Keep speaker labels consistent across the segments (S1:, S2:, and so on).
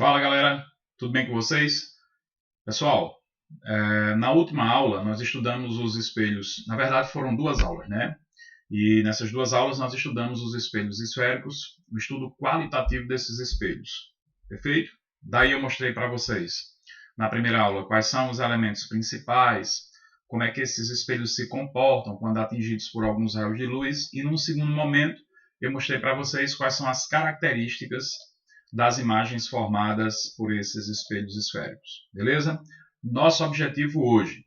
S1: Fala galera, tudo bem com vocês? Pessoal, na última aula nós estudamos os espelhos, na verdade foram duas aulas, né? E nessas duas aulas nós estudamos os espelhos esféricos, o estudo qualitativo desses espelhos, perfeito? Daí eu mostrei para vocês, na primeira aula, quais são os elementos principais, como é que esses espelhos se comportam quando atingidos por alguns raios de luz, e num segundo momento eu mostrei para vocês quais são as características das imagens formadas por esses espelhos esféricos, beleza? Nosso objetivo hoje,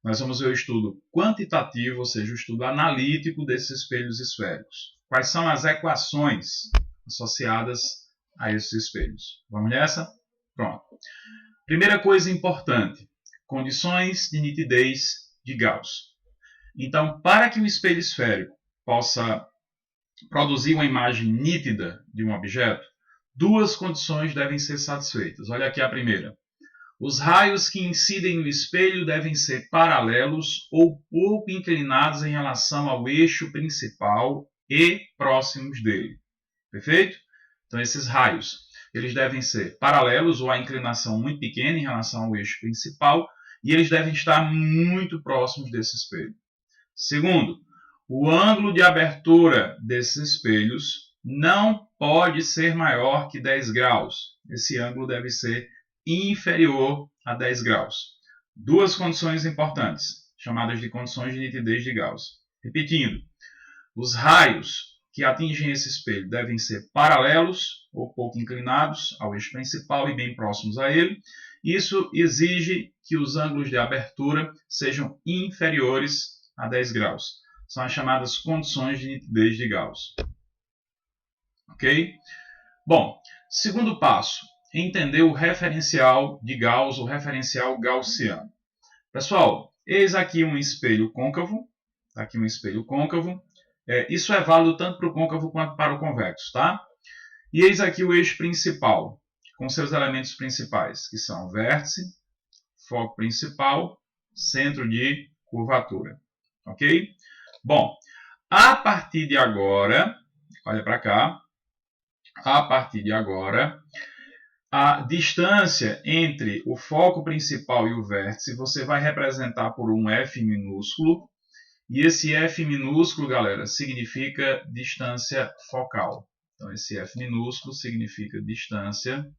S1: nós vamos ver o estudo quantitativo, ou seja, o estudo analítico desses espelhos esféricos. Quais são as equações associadas a esses espelhos? Vamos nessa? Pronto. Primeira coisa importante, condições de nitidez de Gauss. Então, para que um espelho esférico possa produzir uma imagem nítida de um objeto, duas condições devem ser satisfeitas. Olha aqui a primeira. Os raios que incidem no espelho devem ser paralelos ou pouco inclinados em relação ao eixo principal e próximos dele. Perfeito? Então, esses raios eles devem ser paralelos ou a inclinação muito pequena em relação ao eixo principal e eles devem estar muito próximos desse espelho. Segundo, o ângulo de abertura desses espelhos não pode ser maior que 10 graus. Esse ângulo deve ser inferior a 10 graus. Duas condições importantes, chamadas de condições de nitidez de Gauss. Repetindo, os raios que atingem esse espelho devem ser paralelos ou pouco inclinados ao eixo principal e bem próximos a ele. Isso exige que os ângulos de abertura sejam inferiores a 10 graus. São as chamadas condições de nitidez de Gauss. Ok? Bom, segundo passo, entender o referencial de Gauss, o referencial gaussiano. Pessoal, eis aqui um espelho côncavo. Aqui um espelho côncavo. Isso é válido tanto para o côncavo quanto para o convexo, tá? E eis aqui o eixo principal, com seus elementos principais, que são vértice, foco principal, centro de curvatura. Ok? Bom, a partir de agora, olha para cá, a partir de agora, a distância entre o foco principal e o vértice você vai representar por um F minúsculo. E esse F minúsculo, galera, significa distância focal. Então, esse F minúsculo significa distância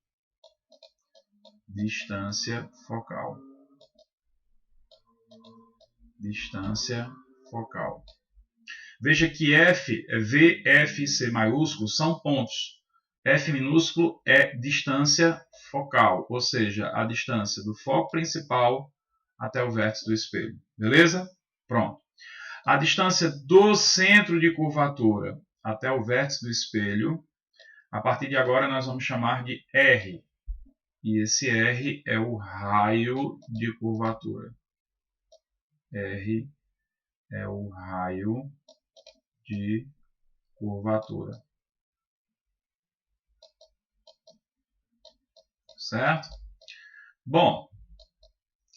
S1: focal. Distância focal. Veja que F, V, F e C maiúsculo são pontos. F minúsculo é distância focal, ou seja, a distância do foco principal até o vértice do espelho. Beleza? Pronto. A distância do centro de curvatura até o vértice do espelho, a partir de agora nós vamos chamar de R. E esse R é o raio de curvatura. R é o raio de curvatura. Certo? Bom,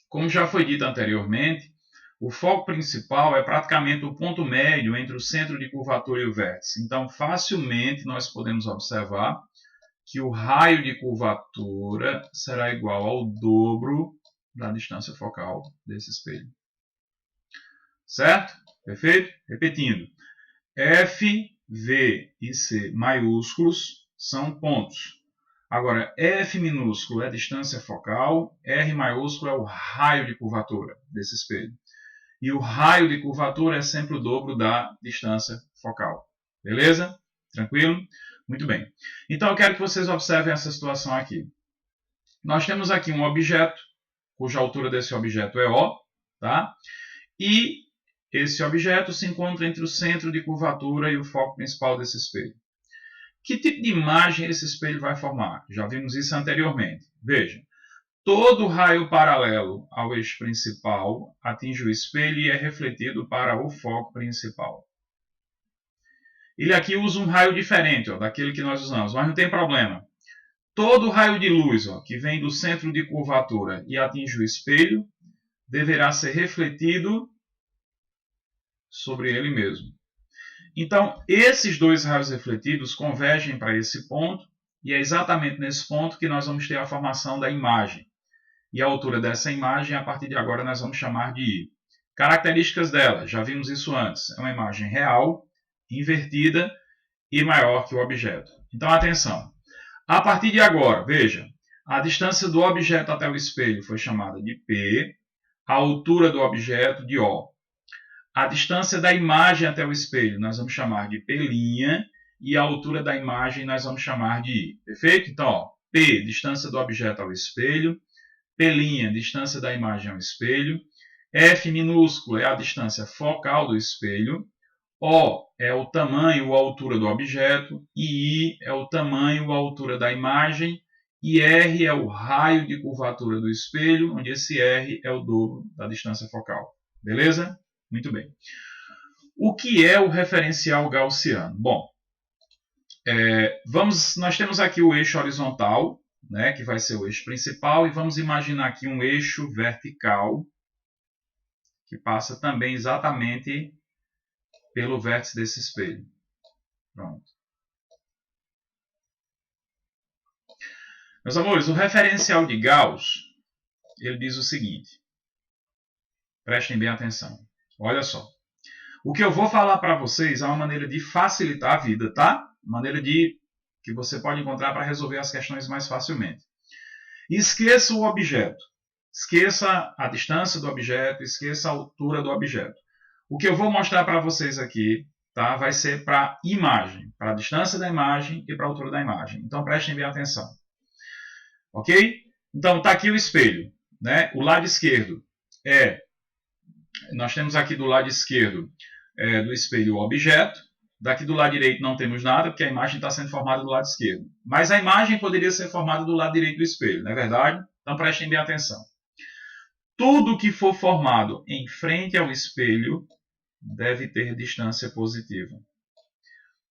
S1: como já foi dito anteriormente, o foco principal é praticamente o ponto médio entre o centro de curvatura e o vértice. Então, facilmente nós podemos observar que o raio de curvatura será igual ao dobro da distância focal desse espelho. Certo? Perfeito? Repetindo, F, V e C maiúsculos são pontos. Agora, F minúsculo é a distância focal, R maiúsculo é o raio de curvatura desse espelho. E o raio de curvatura é sempre o dobro da distância focal. Beleza? Tranquilo? Muito bem. Então, eu quero que vocês observem essa situação aqui. Nós temos aqui um objeto, cuja altura desse objeto é O, tá? E esse objeto se encontra entre o centro de curvatura e o foco principal desse espelho. Que tipo de imagem esse espelho vai formar? Já vimos isso anteriormente. Veja, todo raio paralelo ao eixo principal atinge o espelho e é refletido para o foco principal. Ele aqui usa um raio diferente daquele que nós usamos, mas não tem problema. Todo raio de luz que vem do centro de curvatura e atinge o espelho deverá ser refletido sobre ele mesmo. Então, esses dois raios refletidos convergem para esse ponto e é exatamente nesse ponto que nós vamos ter a formação da imagem. E a altura dessa imagem, a partir de agora, nós vamos chamar de I. Características dela, já vimos isso antes. É uma imagem real, invertida e maior que o objeto. Então, atenção. A partir de agora, veja, a distância do objeto até o espelho foi chamada de P, a altura do objeto de O. A distância da imagem até o espelho nós vamos chamar de P', e a altura da imagem nós vamos chamar de I. Perfeito? Então, ó, P, distância do objeto ao espelho, P', distância da imagem ao espelho, F minúsculo é a distância focal do espelho, O é o tamanho ou a altura do objeto, e I é o tamanho ou a altura da imagem, e R é o raio de curvatura do espelho, onde esse R é o dobro da distância focal. Beleza? Muito bem. O que é o referencial gaussiano? Bom, nós temos aqui o eixo horizontal, né, que vai ser o eixo principal, e vamos imaginar aqui um eixo vertical, que passa também exatamente pelo vértice desse espelho. Pronto. Meus amores, o referencial de Gauss, ele diz o seguinte. Prestem bem atenção. Olha só. O que eu vou falar para vocês é uma maneira de facilitar a vida, tá? Maneira que você pode encontrar para resolver as questões mais facilmente. Esqueça o objeto. Esqueça a distância do objeto, esqueça a altura do objeto. O que eu vou mostrar para vocês aqui, tá, vai ser para a imagem, para a distância da imagem e para a altura da imagem. Então prestem bem atenção. Ok? Então está aqui o espelho, né? O lado esquerdo nós temos aqui do lado esquerdo do espelho o objeto. Daqui do lado direito não temos nada, porque a imagem está sendo formada do lado esquerdo. Mas a imagem poderia ser formada do lado direito do espelho, não é verdade? Então prestem bem atenção. Tudo que for formado em frente ao espelho deve ter distância positiva.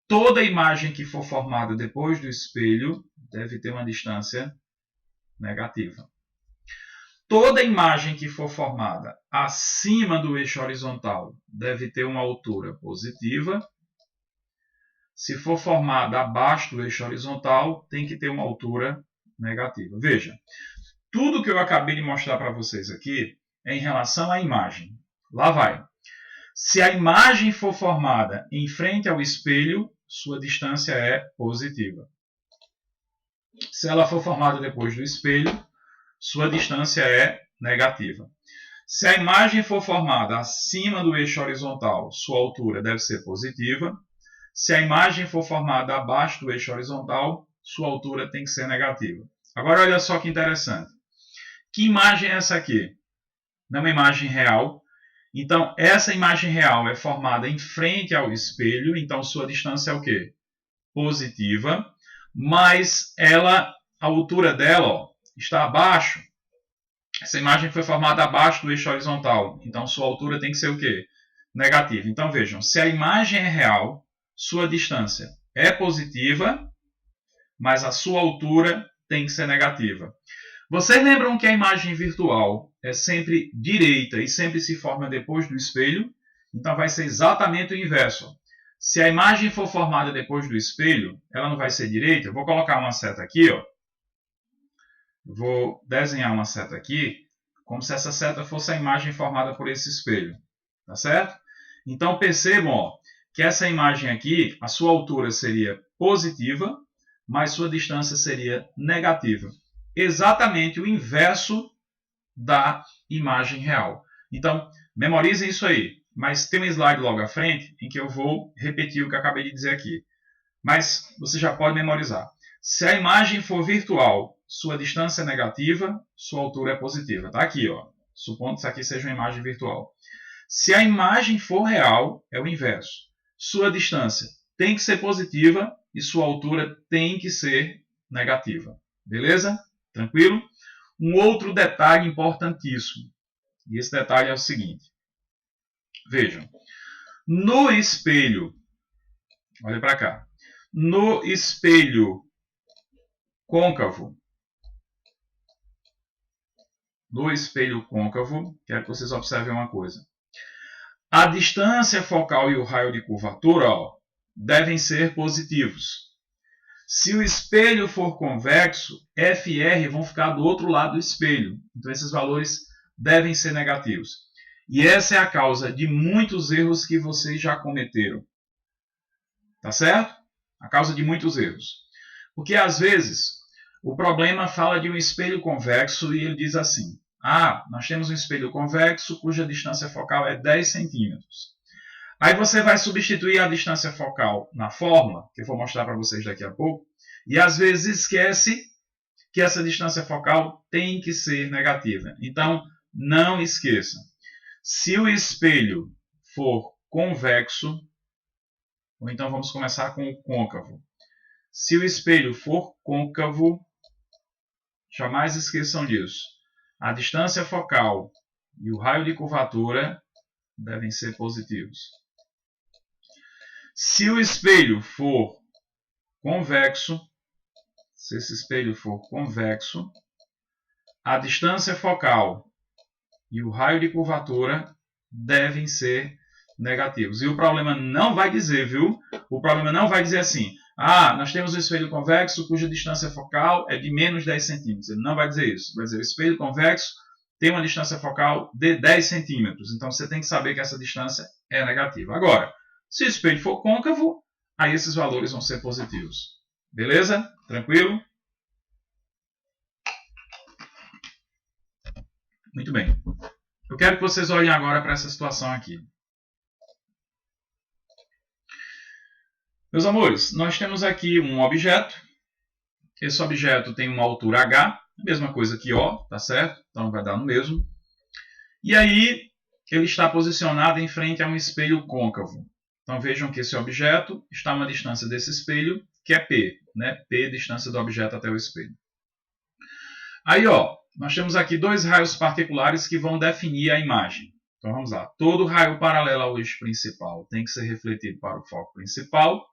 S1: Toda imagem que for formada depois do espelho deve ter uma distância negativa. Toda imagem que for formada acima do eixo horizontal deve ter uma altura positiva. Se for formada abaixo do eixo horizontal, tem que ter uma altura negativa. Veja, tudo que eu acabei de mostrar para vocês aqui é em relação à imagem. Lá vai. Se a imagem for formada em frente ao espelho, sua distância é positiva. Se ela for formada depois do espelho, sua distância é negativa. Se a imagem for formada acima do eixo horizontal, sua altura deve ser positiva. Se a imagem for formada abaixo do eixo horizontal, sua altura tem que ser negativa. Agora olha só que interessante. Que imagem é essa aqui? Não é uma imagem real. Então, essa imagem real é formada em frente ao espelho, então sua distância é o quê? Positiva, mas a altura dela está abaixo. Essa imagem foi formada abaixo do eixo horizontal, então sua altura tem que ser o quê? Negativa. Então vejam, se a imagem é real, sua distância é positiva, mas a sua altura tem que ser negativa. Vocês lembram que a imagem virtual é sempre direita e sempre se forma depois do espelho? Então vai ser exatamente o inverso. Se a imagem for formada depois do espelho, ela não vai ser direita. Eu vou colocar uma seta aqui, ó. Eu vou desenhar uma seta aqui, como se essa seta fosse a imagem formada por esse espelho. Tá certo? Então percebam, ó, que essa imagem aqui, a sua altura seria positiva, mas sua distância seria negativa. Exatamente o inverso da imagem real. Então, memorizem isso aí. Mas tem um slide logo à frente em que eu vou repetir o que eu acabei de dizer aqui. Mas você já pode memorizar. Se a imagem for virtual, sua distância é negativa, sua altura é positiva. Está aqui, ó. Supondo que isso aqui seja uma imagem virtual. Se a imagem for real, é o inverso. Sua distância tem que ser positiva e sua altura tem que ser negativa. Beleza? Tranquilo? Um outro detalhe importantíssimo. E esse detalhe é o seguinte. Vejam. No espelho, olha para cá. No espelho côncavo, quero que vocês observem uma coisa. A distância focal e o raio de curvatura, ó, devem ser positivos. Se o espelho for convexo, F e R vão ficar do outro lado do espelho. Então esses valores devem ser negativos. E essa é a causa de muitos erros que vocês já cometeram. Tá certo? A causa de muitos erros. Porque às vezes o problema fala de um espelho convexo e ele diz assim: nós temos um espelho convexo cuja distância focal é 10 centímetros. Aí você vai substituir a distância focal na fórmula, que eu vou mostrar para vocês daqui a pouco, e às vezes esquece que essa distância focal tem que ser negativa. Então, não esqueçam. Se o espelho for convexo, ou então vamos começar com o côncavo. Se o espelho for côncavo, jamais esqueçam disso. A distância focal e o raio de curvatura devem ser positivos. Se o espelho for convexo, a distância focal e o raio de curvatura devem ser negativos. E o problema não vai dizer, viu? O problema não vai dizer assim: nós temos um espelho convexo cuja distância focal é de menos 10 centímetros. Ele não vai dizer isso. Vai dizer: o espelho convexo tem uma distância focal de 10 centímetros. Então você tem que saber que essa distância é negativa. Agora, se o espelho for côncavo, aí esses valores vão ser positivos. Beleza? Tranquilo? Muito bem. Eu quero que vocês olhem agora para essa situação aqui. Meus amores, nós temos aqui um objeto. Esse objeto tem uma altura h, a mesma coisa que O, tá certo? Então vai dar no mesmo. E aí ele está posicionado em frente a um espelho côncavo. Então vejam que esse objeto está a uma distância desse espelho, que é P, né? P, distância do objeto até o espelho. Aí, nós temos aqui dois raios particulares que vão definir a imagem. Então vamos lá. Todo raio paralelo ao eixo principal tem que ser refletido para o foco principal.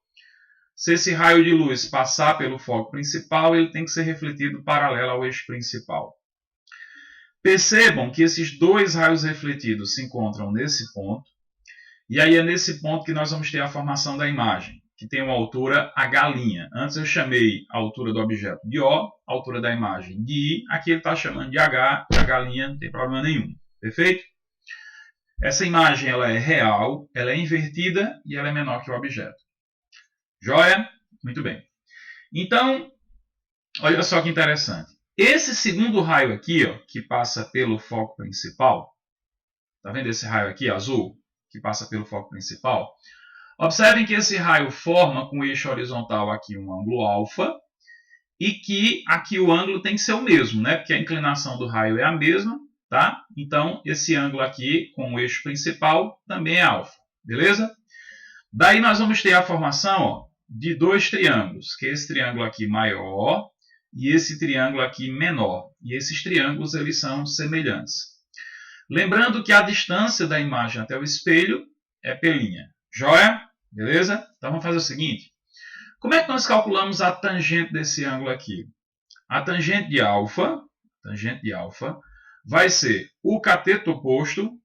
S1: Se esse raio de luz passar pelo foco principal, ele tem que ser refletido paralelo ao eixo principal. Percebam que esses dois raios refletidos se encontram nesse ponto. E aí é nesse ponto que nós vamos ter a formação da imagem, que tem uma altura H'. Antes eu chamei a altura do objeto de O, a altura da imagem de I. Aqui ele está chamando de H, H', não tem problema nenhum. Perfeito? Essa imagem ela é real, ela é invertida e ela é menor que o objeto. Joia? Muito bem. Então, olha só que interessante. Esse segundo raio aqui, que passa pelo foco principal, tá vendo esse raio aqui, azul, que passa pelo foco principal? Observem que esse raio forma com o eixo horizontal aqui um ângulo alfa e que aqui o ângulo tem que ser o mesmo, né? Porque a inclinação do raio é a mesma, tá? Então, esse ângulo aqui com o eixo principal também é alfa, beleza? Daí nós vamos ter a formação de dois triângulos, que é esse triângulo aqui maior e esse triângulo aqui menor. E esses triângulos eles são semelhantes. Lembrando que a distância da imagem até o espelho é P'. Joia? Beleza? Então vamos fazer o seguinte. Como é que nós calculamos a tangente desse ângulo aqui? A tangente de alfa vai ser o cateto oposto,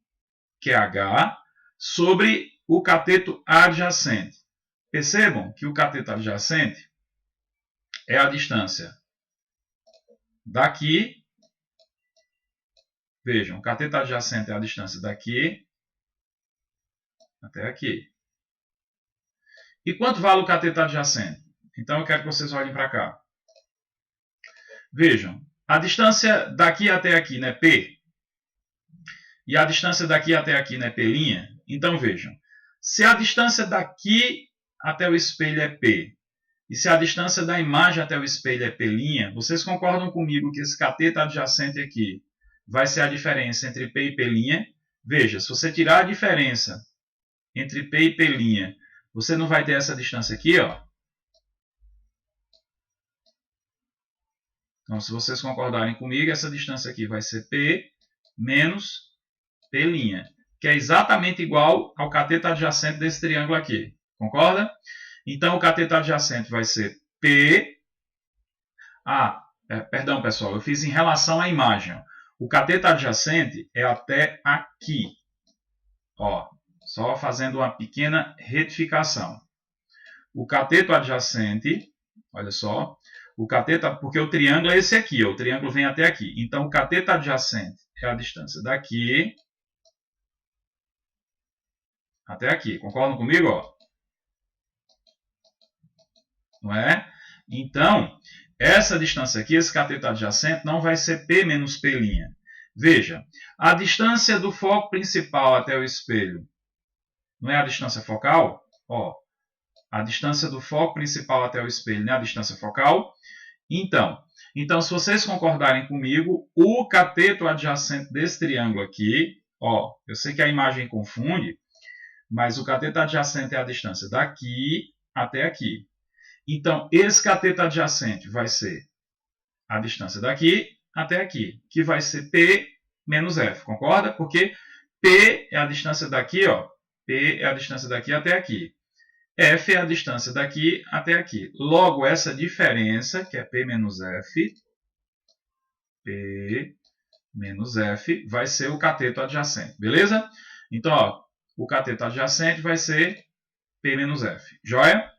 S1: que é H, sobre o cateto adjacente. Percebam que o cateto adjacente é a distância daqui. Vejam, o cateto adjacente é a distância daqui até aqui. E quanto vale o cateto adjacente? Então eu quero que vocês olhem para cá. Vejam, a distância daqui até aqui, né, P. E a distância daqui até aqui, né, P'. Então vejam, se a distância daqui até o espelho é P, e se a distância da imagem até o espelho é P', vocês concordam comigo que esse cateto adjacente aqui vai ser a diferença entre P e P'? Veja, se você tirar a diferença entre P e P', você não vai ter essa distância aqui, ó. Então, se vocês concordarem comigo, essa distância aqui vai ser P menos P', que é exatamente igual ao cateto adjacente desse triângulo aqui. Concorda? Então, o cateto adjacente vai ser P. Perdão, pessoal, eu fiz em relação à imagem. O cateto adjacente é até aqui. Ó, só fazendo uma pequena retificação. O cateto adjacente, olha só, o cateto, porque o triângulo é esse aqui, ó, o triângulo vem até aqui. Então, o cateto adjacente é a distância daqui até aqui. Concordam comigo? Ó? Não é? Então, essa distância aqui, esse cateto adjacente, não vai ser P menos P'. Veja, a distância do foco principal até o espelho não é a distância focal? Ó, a distância do foco principal até o espelho não é a distância focal? Então, se vocês concordarem comigo, o cateto adjacente desse triângulo aqui, ó, eu sei que a imagem confunde, mas o cateto adjacente é a distância daqui até aqui. Então, esse cateto adjacente vai ser a distância daqui até aqui, que vai ser P menos F, concorda? Porque P é a distância daqui, ó, P é a distância daqui até aqui. F é a distância daqui até aqui. Logo, essa diferença, que é P menos F, P menos F, vai ser o cateto adjacente, beleza? Então, ó, o cateto adjacente vai ser P menos F, joia?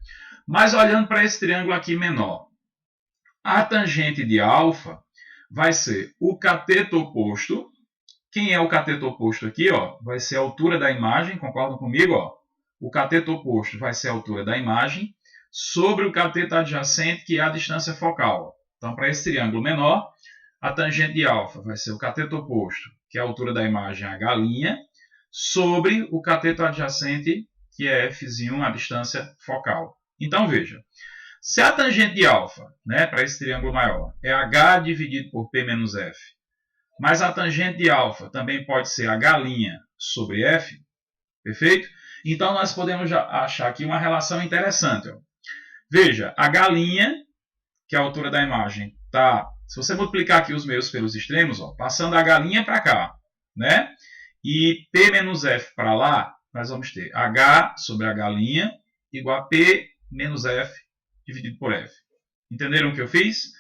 S1: Mas olhando para esse triângulo aqui menor, a tangente de alfa vai ser o cateto oposto. Quem é o cateto oposto aqui? Ó? Vai ser a altura da imagem, concordam comigo? Ó? O cateto oposto vai ser a altura da imagem sobre o cateto adjacente, que é a distância focal. Então, para esse triângulo menor, a tangente de alfa vai ser o cateto oposto, que é a altura da imagem, H', sobre o cateto adjacente, que é F'zinho, a distância focal. Então, veja, se a tangente de alfa, né, para esse triângulo maior, é H dividido por P menos F, mas a tangente de alfa também pode ser H' sobre F, perfeito? Então, nós podemos achar aqui uma relação interessante. Ó. Veja, H', que é a altura da imagem, tá? Se você multiplicar aqui os meios pelos extremos, ó, passando H' para cá, né? E P menos F para lá, nós vamos ter H sobre H' igual a P menos F dividido por F. Entenderam o que eu fiz?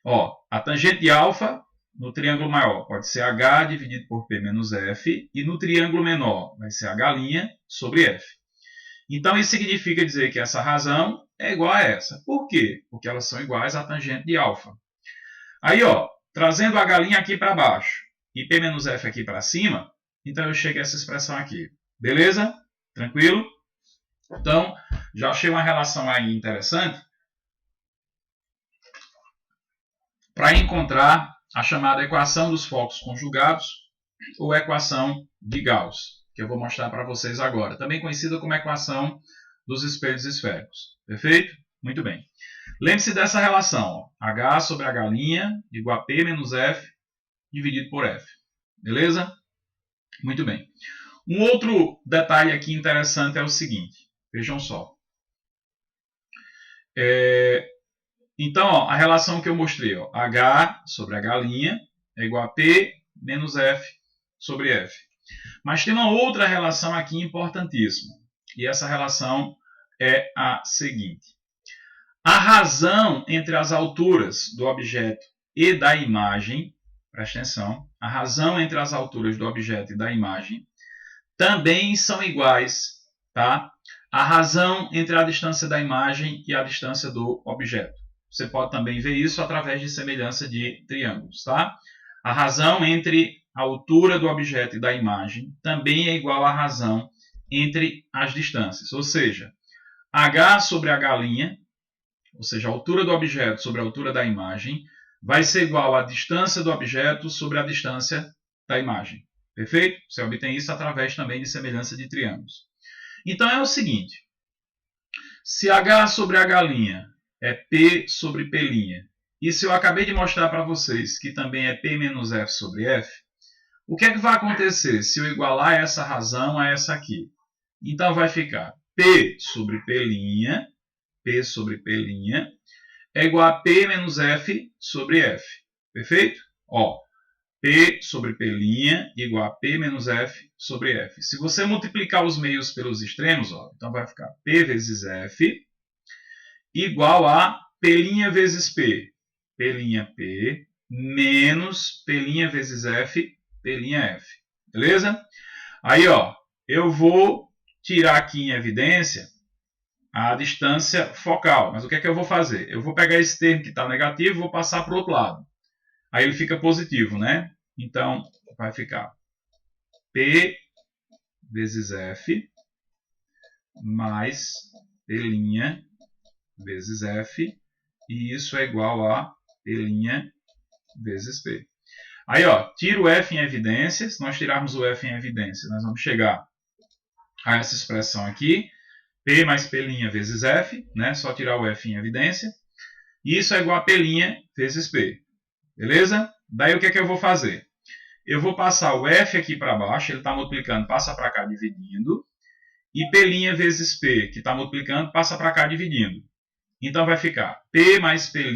S1: Ó, a tangente de alfa no triângulo maior pode ser H dividido por P menos F, e no triângulo menor vai ser H' sobre F. Então, isso significa dizer que essa razão é igual a essa. Por quê? Porque elas são iguais à tangente de alfa. Aí, ó, trazendo H' aqui para baixo e P menos F aqui para cima, então eu chego a essa expressão aqui. Beleza? Tranquilo? Então, já achei uma relação aí interessante para encontrar a chamada equação dos focos conjugados ou equação de Gauss, que eu vou mostrar para vocês agora, também conhecida como equação dos espelhos esféricos. Perfeito? Muito bem. Lembre-se dessa relação, ó, H sobre H' igual a P menos F dividido por F. Beleza? Muito bem. Um outro detalhe aqui interessante é o seguinte, vejam só. Então, ó, a relação que eu mostrei, ó, H sobre H' é igual a P menos F sobre F. Mas tem uma outra relação aqui importantíssima. E essa relação é a seguinte. A razão entre as alturas do objeto e da imagem, presta atenção, a razão entre as alturas do objeto e da imagem também são iguais, tá? A razão entre a distância da imagem e a distância do objeto. Você pode também ver isso através de semelhança de triângulos, tá? A razão entre a altura do objeto e da imagem também é igual à razão entre as distâncias. Ou seja, H sobre H', ou seja, a altura do objeto sobre a altura da imagem, vai ser igual à distância do objeto sobre a distância da imagem. Perfeito? Você obtém isso através também de semelhança de triângulos. Então é o seguinte, se H sobre H' é P sobre P', e se eu acabei de mostrar para vocês que também é P menos F sobre F, o que é que vai acontecer se eu igualar essa razão a essa aqui? Então vai ficar P sobre P', P sobre P' é igual a P menos F sobre F. Perfeito? Ó, P sobre P' igual a P menos F sobre F. Se você multiplicar os meios pelos extremos, ó, então vai ficar P vezes F igual a P' vezes P. P' menos P' vezes F, P''F. Beleza? Aí, ó, eu vou tirar aqui em evidência a distância focal. Mas o que é que eu vou fazer? Eu vou pegar esse termo que está negativo e vou passar para o outro lado. Aí ele fica positivo, né? Então, vai ficar P vezes F mais P' vezes F. E isso é igual a P' vezes P. Aí, ó, tira o F em evidência. Se nós tirarmos o F em evidência, nós vamos chegar a essa expressão aqui. P mais P' vezes F, né? Só tirar o F em evidência. E isso é igual a P' vezes P. Beleza? Daí o que é que eu vou fazer? Eu vou passar o F aqui para baixo, ele está multiplicando, passa para cá dividindo. E P' vezes P, que está multiplicando, passa para cá dividindo. Então vai ficar P mais P'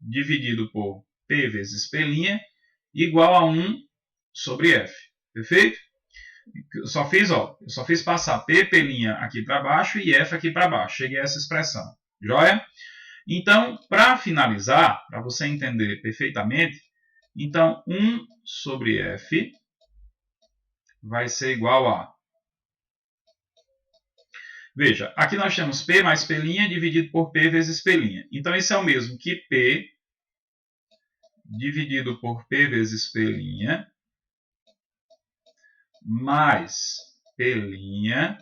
S1: dividido por P vezes P' igual a 1 sobre F. Perfeito? Eu só fiz passar P' aqui para baixo e F aqui para baixo. Cheguei a essa expressão. Joia? Então, para finalizar, para você entender perfeitamente, então 1 sobre F vai ser igual a... Veja, aqui nós temos P mais P' dividido por P vezes P'. Então, isso é o mesmo que P dividido por P vezes P' mais P'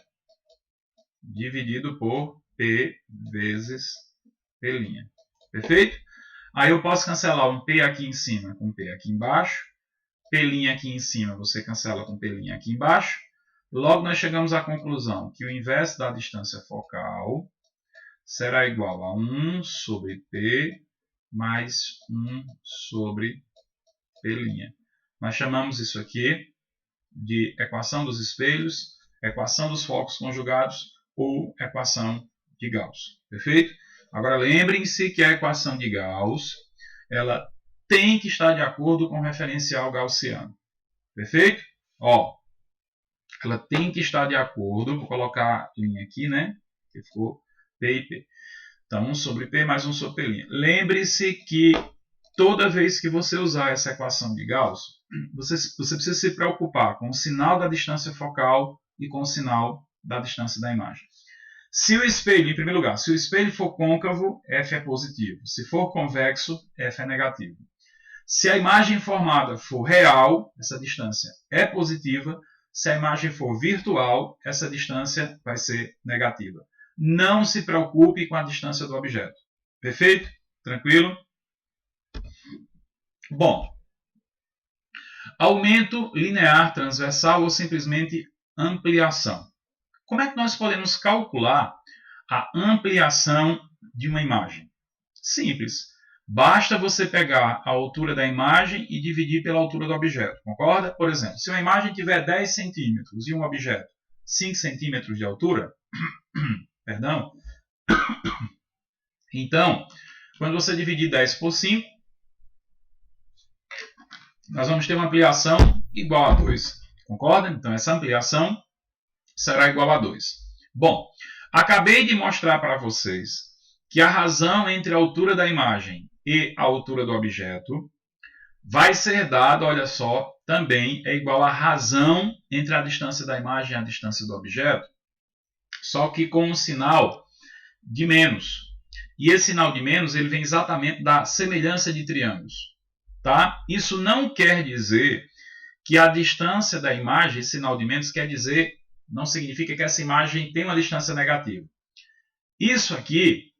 S1: dividido por P vezes P'. Perfeito? Aí eu posso cancelar um P aqui em cima com P aqui embaixo. P' aqui em cima você cancela com P' aqui embaixo. Logo nós chegamos à conclusão que o inverso da distância focal será igual a 1 sobre P mais 1 sobre P'. Nós chamamos isso aqui de equação dos espelhos, equação dos focos conjugados ou equação de Gauss. Perfeito? Agora lembrem-se que a equação de Gauss ela tem que estar de acordo com o referencial gaussiano. Perfeito? Ó, ela tem que estar de acordo, vou colocar a linha aqui, né? Que ficou P e P. Então, 1 sobre P mais 1 sobre P'. Lembre-se que toda vez que você usar essa equação de Gauss, você precisa se preocupar com o sinal da distância focal e com o sinal da distância da imagem. Se o espelho, em primeiro lugar, se o espelho for côncavo, F é positivo. Se for convexo, F é negativo. Se a imagem formada for real, essa distância é positiva. Se a imagem for virtual, essa distância vai ser negativa. Não se preocupe com a distância do objeto. Perfeito? Tranquilo? Bom, aumento linear transversal ou simplesmente ampliação. Como é que nós podemos calcular a ampliação de uma imagem? Simples. Basta você pegar a altura da imagem e dividir pela altura do objeto. Concorda? Por exemplo, se uma imagem tiver 10 centímetros e um objeto 5 centímetros de altura, perdão, então, quando você dividir 10 por 5, nós vamos ter uma ampliação igual a 2. Concorda? Então, essa ampliação será igual a 2. Bom, acabei de mostrar para vocês que a razão entre a altura da imagem e a altura do objeto vai ser dada, olha só, também é igual à razão entre a distância da imagem e a distância do objeto, só que com um sinal de menos. E esse sinal de menos ele vem exatamente da semelhança de triângulos. Tá? Isso não quer dizer que a distância da imagem, esse sinal de menos, quer dizer, não significa que essa imagem tem uma distância negativa. Isso aqui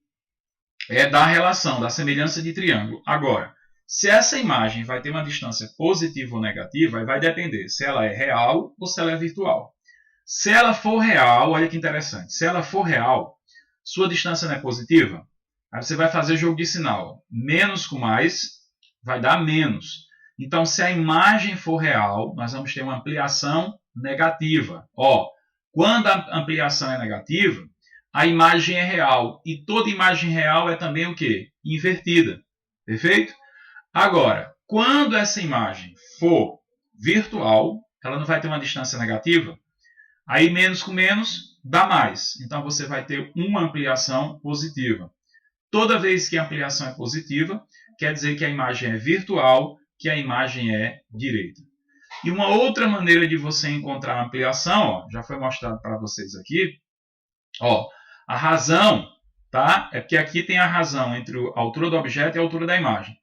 S1: é da relação, da semelhança de triângulo. Agora, se essa imagem vai ter uma distância positiva ou negativa, vai depender se ela é real ou se ela é virtual. Se ela for real, olha que interessante, se ela for real, sua distância não é positiva, aí você vai fazer jogo de sinal. Menos com mais vai dar menos. Então, se a imagem for real, nós vamos ter uma ampliação negativa. Ó, quando a ampliação é negativa, a imagem é real. E toda imagem real é também o quê? Invertida. Perfeito? Agora, quando essa imagem for virtual, ela não vai ter uma distância negativa. Aí, menos com menos, dá mais. Então, você vai ter uma ampliação positiva. Toda vez que a ampliação é positiva, quer dizer que a imagem é virtual, que a imagem é direita. E uma outra maneira de você encontrar a ampliação, ó, já foi mostrado para vocês aqui, ó, A razão, tá? É porque aqui tem a razão entre a altura do objeto e a altura da imagem.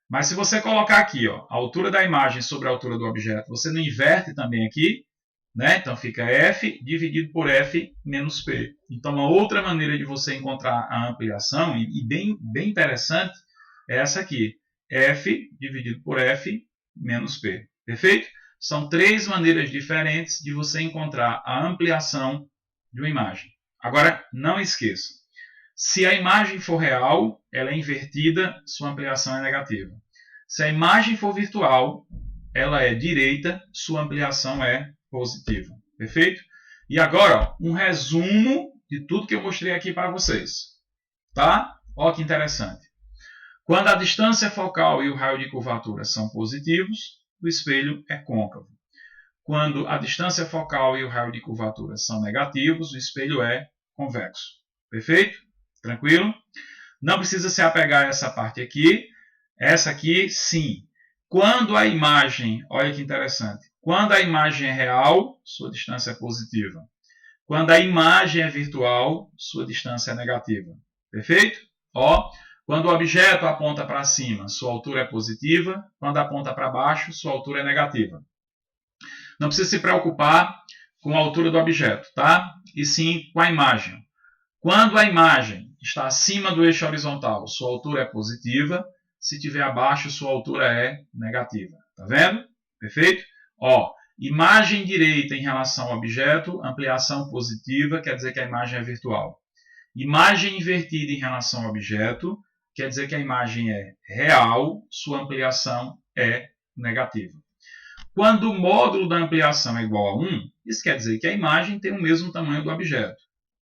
S1: Mas se você colocar aqui, ó, a altura da imagem sobre a altura do objeto, você não inverte também aqui, né? Então fica f dividido por f menos p. Então uma outra maneira de você encontrar a ampliação, e bem interessante, é essa aqui. F dividido por f menos p. Perfeito? São três maneiras diferentes de você encontrar a ampliação de uma imagem. Agora, não esqueça. Se a imagem for real, ela é invertida, sua ampliação é negativa. Se a imagem for virtual, ela é direita, sua ampliação é positiva. Perfeito? E agora, ó, um resumo de tudo que eu mostrei aqui para vocês. Tá? Olha que interessante. Quando a distância focal e o raio de curvatura são positivos, o espelho é côncavo. Quando a distância focal e o raio de curvatura são negativos, o espelho é convexo. Perfeito? Tranquilo? Não precisa se apegar a essa parte aqui. Essa aqui, sim. Quando a imagem, olha que interessante, quando a imagem é real, sua distância é positiva. Quando a imagem é virtual, sua distância é negativa. Perfeito? Ó, quando o objeto aponta para cima, sua altura é positiva. Quando aponta para baixo, sua altura é negativa. Não precisa se preocupar com a altura do objeto, tá? E sim com a imagem. Quando a imagem está acima do eixo horizontal, sua altura é positiva. Se estiver abaixo, sua altura é negativa. Tá vendo? Perfeito? Ó, imagem direita em relação ao objeto, ampliação positiva, quer dizer que a imagem é virtual. Imagem invertida em relação ao objeto, quer dizer que a imagem é real, sua ampliação é negativa. Quando o módulo da ampliação é igual a 1, isso quer dizer que a imagem tem o mesmo tamanho do objeto.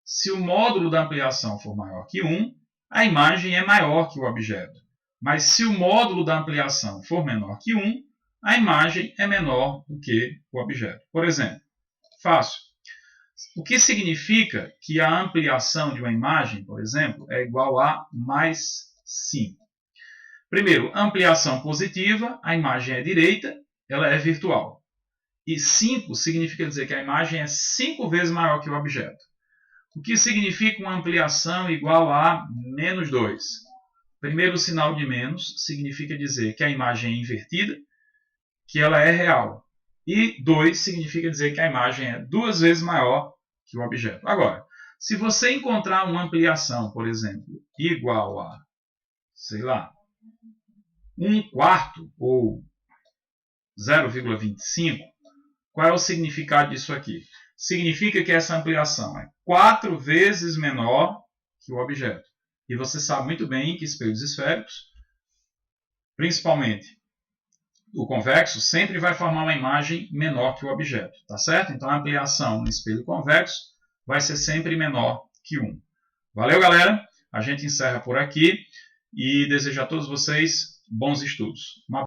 S1: Se o módulo da ampliação for maior que 1, a imagem é maior que o objeto. Mas se o módulo da ampliação for menor que 1, a imagem é menor do que o objeto. Por exemplo, fácil. O que significa que a ampliação de uma imagem, por exemplo, é igual a mais 5. Primeiro, ampliação positiva, a imagem é direita, ela é virtual. E 5 significa dizer que a imagem é 5 vezes maior que o objeto. O que significa uma ampliação igual a menos 2? Primeiro, o sinal de menos significa dizer que a imagem é invertida, que ela é real. E 2 significa dizer que a imagem é 2 vezes maior que o objeto. Agora, se você encontrar uma ampliação, por exemplo, igual a, sei lá, 1/4 ou 0,25, qual é o significado disso aqui? Significa que essa ampliação é 4 vezes menor que o objeto. E você sabe muito bem que espelhos esféricos, principalmente o convexo, sempre vai formar uma imagem menor que o objeto. Tá certo? Então a ampliação no espelho convexo vai ser sempre menor que 1. Valeu, galera? A gente encerra por aqui e desejo a todos vocês bons estudos.